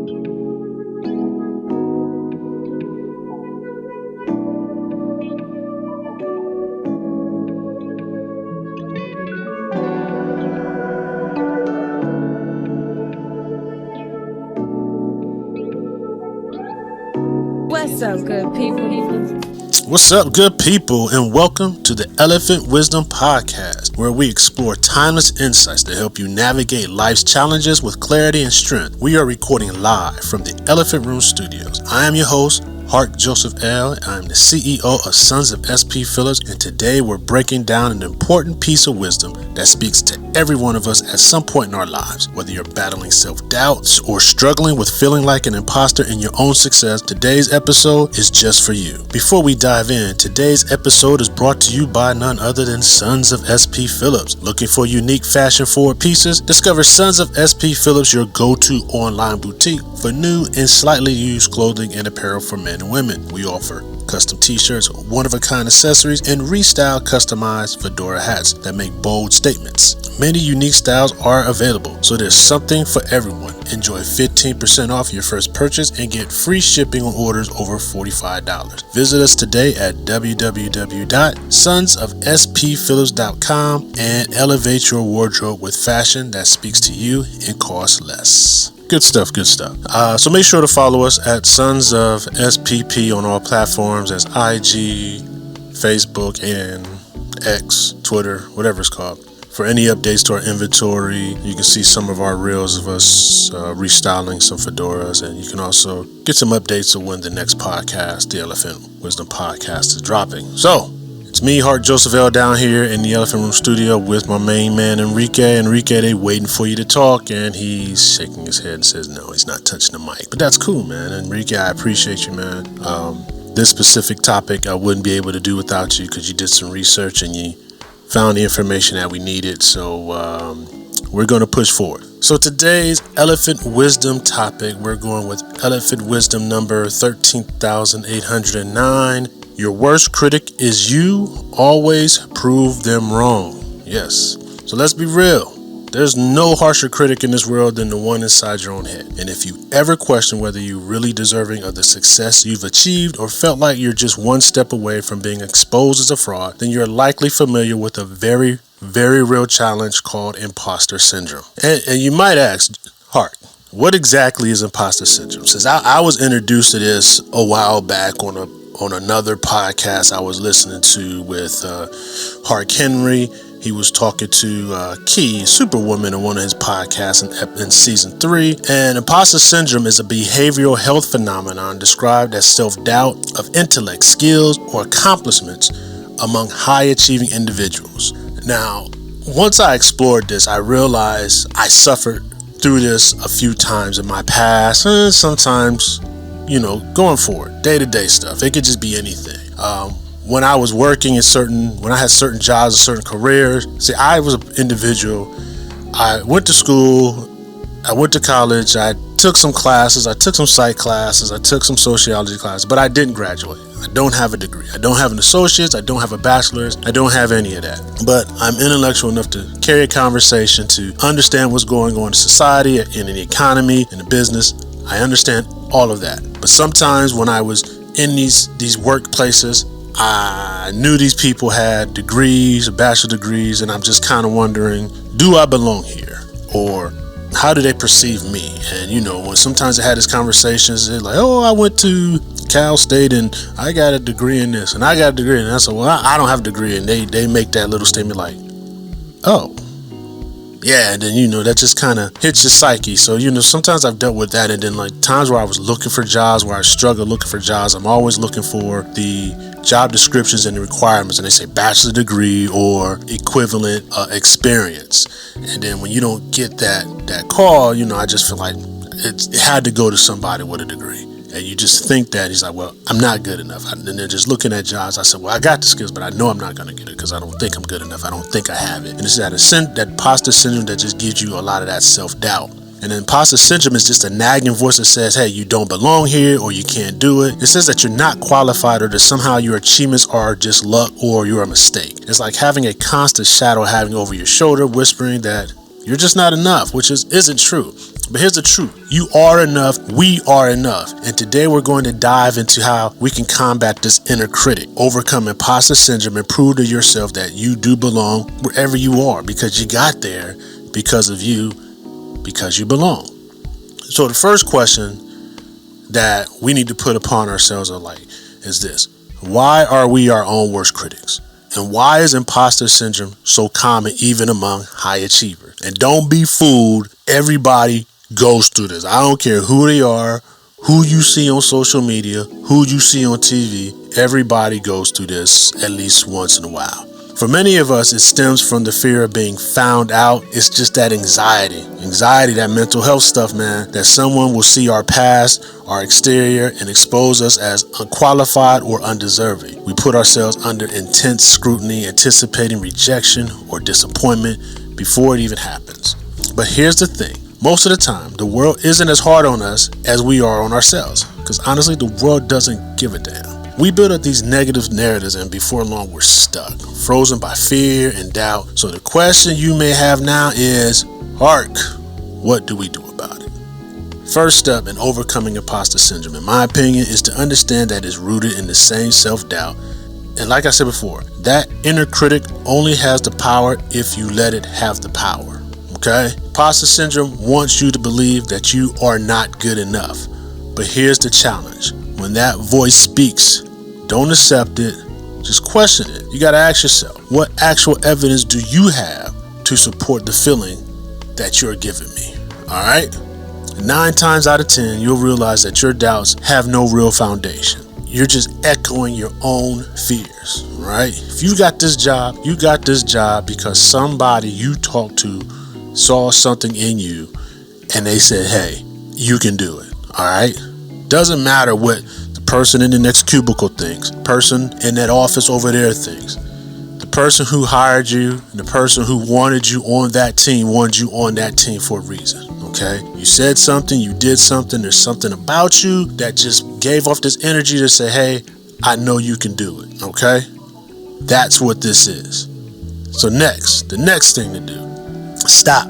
What's up, good people? What's up, good people, and welcome to the Elephant Wisdom Podcast, where we explore timeless insights to help you navigate life's challenges with clarity and strength. We are recording live from the Elephant Room Studios. I am your host, Hark Jos. I'm the CEO of Sons of SP Phillips, and today we're breaking down an important piece of wisdom that speaks to every one of us at some point in our lives. Whether you're battling self-doubt or struggling with feeling like an imposter in your own success, today's episode is just for you. Before we dive in, today's episode is brought to you by none other than Sons of SP Phillips. Looking for unique fashion-forward pieces? Discover Sons of SP Phillips, your go-to online boutique for new and slightly used clothing and apparel for men and women. We offer custom t-shirts, one-of-a-kind accessories, and restyled customized fedora hats that make bold statements. Many unique styles are available, so there's something for everyone. Enjoy 15% off your first purchase and get free shipping on orders over $45. Visit us today at www.sonsofspphillips.com and elevate your wardrobe with fashion that speaks to you and costs less. Good stuff. So make sure to follow us at Sons of SPP on all platforms as IG, Facebook, and X, Twitter, whatever it's called. For any updates to our inventory, you can see some of our reels of us restyling some fedoras, and you can also get some updates of when the next podcast, the Elephant Wisdom Podcast, is dropping. So, it's me, Hark Jos, down here in the Elephant Room Studio with my main man, Enrique. Enrique, they waiting for you to talk, and he's shaking his head and says, no, he's not touching the mic. But that's cool, man. Enrique, I appreciate you, man. This specific topic I wouldn't be able to do without you because you did some research and you found the information that we needed. So we're going to push forward. So today's Elephant Wisdom topic, we're going with Elephant Wisdom number 13,809. Your worst critic is you. Always prove them wrong. Yes. So let's be real. There's no harsher critic in this world than the one inside your own head. And if you ever question whether you're really deserving of the success you've achieved or felt like you're just one step away from being exposed as a fraud, then you're likely familiar with a very, very real challenge called imposter syndrome. And you might ask, Hark, what exactly is imposter syndrome? Since I was introduced to this a while back on another podcast I was listening to with Hark Henry. He was talking to Key, Superwoman, in one of his podcasts in season 3. And imposter syndrome is a behavioral health phenomenon described as self-doubt of intellect, skills, or accomplishments among high-achieving individuals. Now, once I explored this, I realized I suffered through this a few times in my past, and sometimes, going forward, day-to-day stuff. It could just be anything. When I was working when I had certain jobs and certain careers, I was an individual. I went to school, I went to college, I took some classes, I took some psych classes, I took some sociology classes, but I didn't graduate. I don't have a degree. I don't have an associate's, I don't have a bachelor's, I don't have any of that. But I'm intellectual enough to carry a conversation, to understand what's going on in society, in the economy, in the business. I understand all of that. But sometimes when I was in these workplaces, I knew these people had degrees, bachelor degrees, and I'm just kind of wondering, do I belong here? Or how do they perceive me? And when sometimes I had these conversations, they're like, oh, I went to Cal State and I got a degree in this and I got a degree in that. I said, well, I don't have a degree. And they make that little statement like, oh, yeah, and then that just kind of hits your psyche. So sometimes I've dealt with that, and then like times where I was looking for jobs, where I struggled looking for jobs, I'm always looking for the job descriptions and the requirements, and they say bachelor degree or equivalent experience. And then when you don't get that call, I just feel like it had to go to somebody with a degree. And you just think that he's like, well, I'm not good enough. And they're just looking at jobs. I said, well, I got the skills, but I know I'm not going to get it because I don't think I'm good enough. I don't think I have it. And it's that imposter syndrome that just gives you a lot of that self-doubt. And imposter syndrome is just a nagging voice that says, hey, you don't belong here, or you can't do it. It says that you're not qualified, or that somehow your achievements are just luck, or you're a mistake. It's like having a constant shadow hanging over your shoulder, whispering that you're just not enough, which isn't true. But here's the truth. You are enough. We are enough. And today we're going to dive into how we can combat this inner critic, overcome imposter syndrome, and prove to yourself that you do belong wherever you are, because you got there because of you, because you belong. So the first question that we need to put upon ourselves is this. Why are we our own worst critics? And why is imposter syndrome so common even among high achievers? And don't be fooled. Everybody goes through this. I don't care who they are, who you see on social media, who you see on TV. Everybody goes through this at least once in a while. For many of us, it stems from the fear of being found out. It's just that anxiety, that mental health stuff, man, that someone will see our past, our exterior, and expose us as unqualified or undeserving. We put ourselves under intense scrutiny, anticipating rejection or disappointment before it even happens. But here's the thing. Most of the time, the world isn't as hard on us as we are on ourselves. Because honestly, the world doesn't give a damn. We build up these negative narratives, and before long, we're stuck, frozen by fear and doubt. So the question you may have now is, Hark, what do we do about it? First step in overcoming imposter syndrome, in my opinion, is to understand that it's rooted in the same self-doubt. And like I said before, that inner critic only has the power if you let it have the power. Okay? Imposter syndrome wants you to believe that you are not good enough. But here's the challenge. When that voice speaks, don't accept it. Just question it. You got to ask yourself, what actual evidence do you have to support the feeling that you're giving me? All right? 9 times out of 10, you'll realize that your doubts have no real foundation. You're just echoing your own fears, right? If you got this job, you got this job because somebody you talked to saw something in you and they said, hey, you can do it. All right? Doesn't matter what the person in the next cubicle thinks, person in that office over there thinks. The person who hired you and the person who wanted you on that team wanted you on that team for a reason. Okay? You said something, you did something, there's something about you that just gave off this energy to say, hey, I know you can do it. Okay? That's what this is. So the next thing to do. Stop.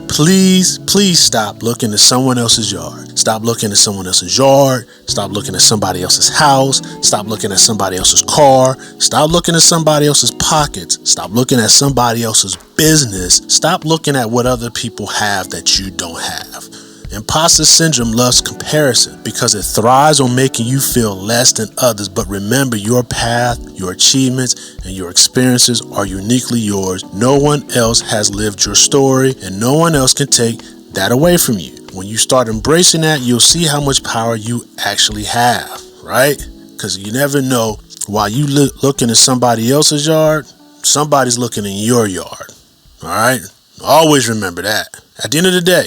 Please stop looking at someone else's yard. Stop looking at someone else's yard. Stop looking at somebody else's house. Stop looking at somebody else's car. Stop looking at somebody else's pockets. Stop looking at somebody else's business. Stop looking at what other people have that you don't have. Imposter syndrome loves comparison because it thrives on making you feel less than others. But remember, your path, your achievements, and your experiences are uniquely yours. No one else has lived your story, and no one else can take that away from you. When you start embracing that, you'll see how much power you actually have, right? Because you never know, while you looking at somebody else's yard, somebody's looking in your yard, all right? Always remember that. At the end of the day,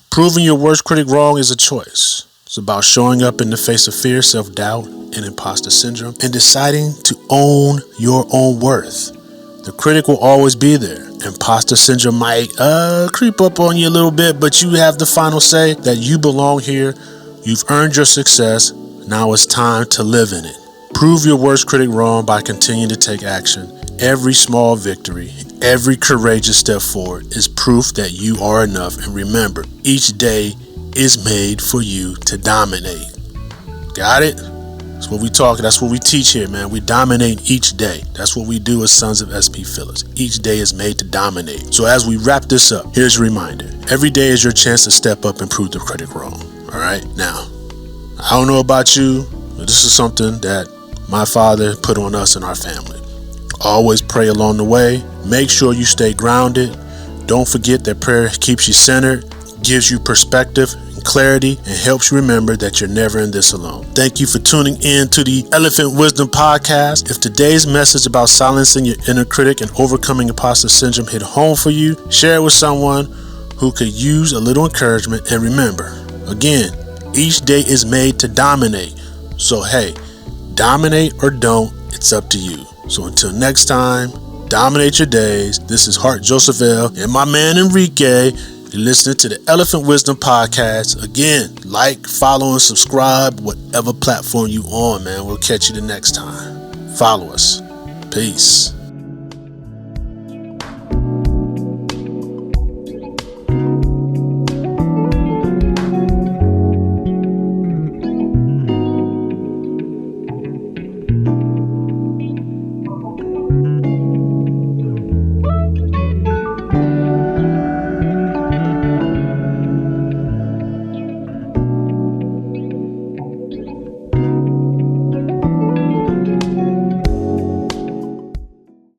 proving your worst critic wrong is a choice. It's about showing up in the face of fear, self-doubt, and imposter syndrome, and deciding to own your own worth. The critic will always be there. Imposter syndrome might creep up on you a little bit, but you have the final say that you belong here. You've earned your success. Now it's time to live in it. Prove your worst critic wrong by continuing to take action. Every small victory, every courageous step forward is proof that you are enough. And remember, each day is made for you to dominate. Got it? That's what we talk. That's what we teach here, man. We dominate each day. That's what we do as sons of SP Phillips. Each day is made to dominate. So as we wrap this up, here's a reminder. Every day is your chance to step up and prove the critic wrong. All right? Now, I don't know about you, but this is something that my father put on us and our family. Always pray along the way. Make sure you stay grounded. Don't forget that prayer keeps you centered, gives you perspective and clarity, and helps you remember that you're never in this alone. Thank you for tuning in to the Elephant Wisdom Podcast. If today's message about silencing your inner critic and overcoming imposter syndrome hit home for you, share it with someone who could use a little encouragement. And remember, again, each day is made to dominate. So hey, dominate or don't, it's up to you. So until next time, dominate your days. This is Hark Jos and my man Enrique. You're listening to the Elephant Wisdom Podcast. Again, like, follow, and subscribe, whatever platform you on, man. We'll catch you the next time. Follow us. Peace.